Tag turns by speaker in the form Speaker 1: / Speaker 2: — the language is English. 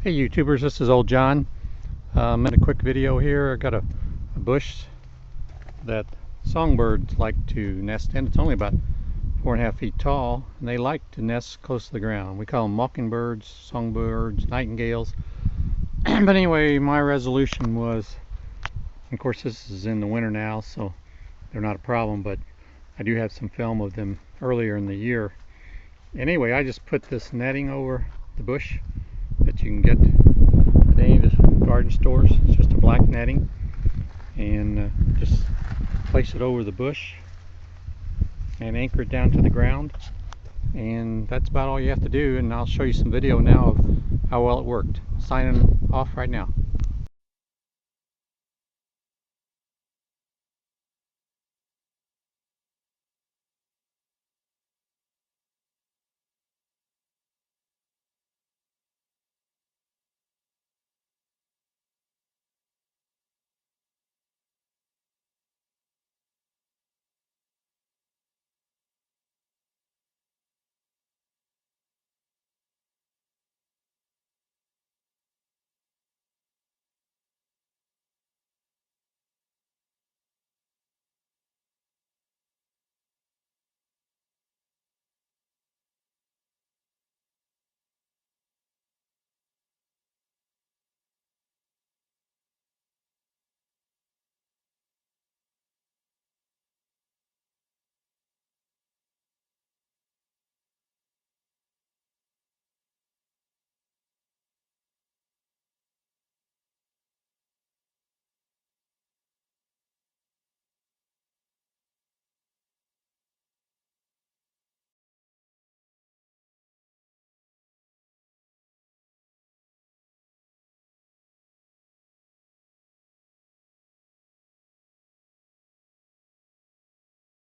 Speaker 1: Hey YouTubers, this is old John. I'm in a quick video here. I got a bush that songbirds like to nest in. It's only about 4.5 feet tall, and they like to nest close to the ground. We call them mockingbirds, songbirds, nightingales. But anyway, my resolution was, of course this is in the winter now, so they're not a problem, but I do have some film of them earlier in the year. Anyway, I just put this netting over the bush that you can get at any of the garden stores. It's just a black netting, and just place it over the bush and anchor it down to the ground, and that's about all you have to do. And I'll show you some video now of how well it worked. Signing off right now.